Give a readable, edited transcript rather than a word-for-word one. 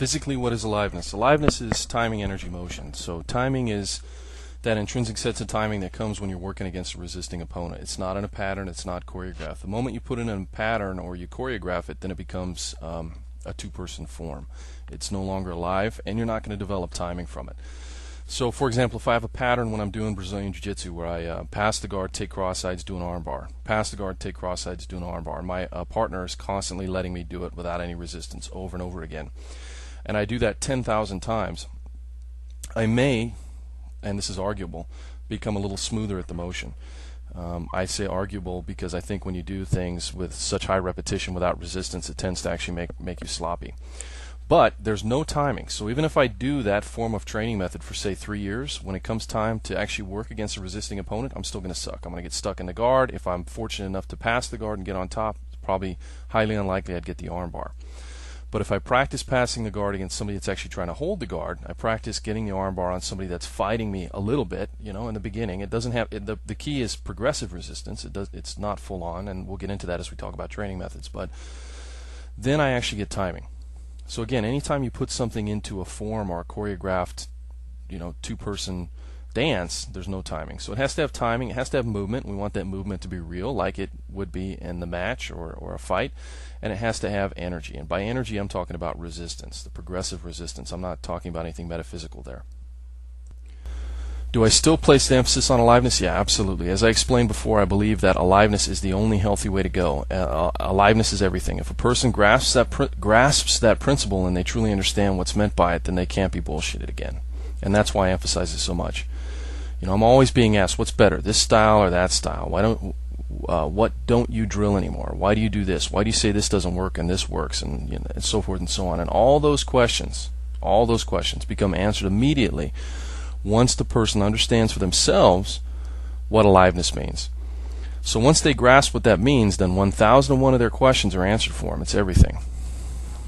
Physically, what is aliveness? Aliveness is timing, energy, motion. So timing is that intrinsic sense of timing that comes when you're working against a resisting opponent. It's not in a pattern, it's not choreographed. The moment you put it in a pattern or you choreograph it, then it becomes a two-person form. It's no longer alive, and you're not going to develop timing from it. So, for example, if I have a pattern when I'm doing Brazilian Jiu-Jitsu where I pass the guard, take cross sides, do an arm bar. Pass the guard, take cross sides, do an arm bar. And my partner is constantly letting me do it without any resistance over and over again. And I do that 10,000 times. I may, and this is arguable, become a little smoother at the motion. I say arguable because I think when you do things with such high repetition without resistance, it tends to actually make you sloppy. But there's no timing. So even if I do that form of training method for, say, 3 years, when it comes time to actually work against a resisting opponent, I'm still going to suck. I'm going to get stuck in the guard. If I'm fortunate enough to pass the guard and get on top, it's probably highly unlikely I'd get the arm bar. But if I practice passing the guard against somebody that's actually trying to hold the guard, I practice getting the arm bar on somebody that's fighting me a little bit, in the beginning. It doesn't have the key is progressive resistance. It's not full on, and we'll get into that as we talk about training methods. But then I actually get timing. So again, anytime you put something into a form or a choreographed, two-person dance, there's no timing. So it has to have timing, it has to have movement. We want that movement to be real, like it would be in the match or a fight. And it has to have energy. And by energy, I'm talking about resistance, the progressive resistance. I'm not talking about anything metaphysical there. Do I still place the emphasis on aliveness? Yeah, absolutely. As I explained before, I believe that aliveness is the only healthy way to go. Aliveness is everything. If a person grasps that principle and they truly understand what's meant by it, then they can't be bullshitted again. And that's why I emphasize it so much. I'm always being asked, what's better, this style or that style? What don't you drill anymore? Why do you do this? Why do you say this doesn't work and this works, and and so forth and so on? And all those questions become answered immediately once the person understands for themselves what aliveness means. So once they grasp what that means, then 1,001 of their questions are answered for them. It's everything.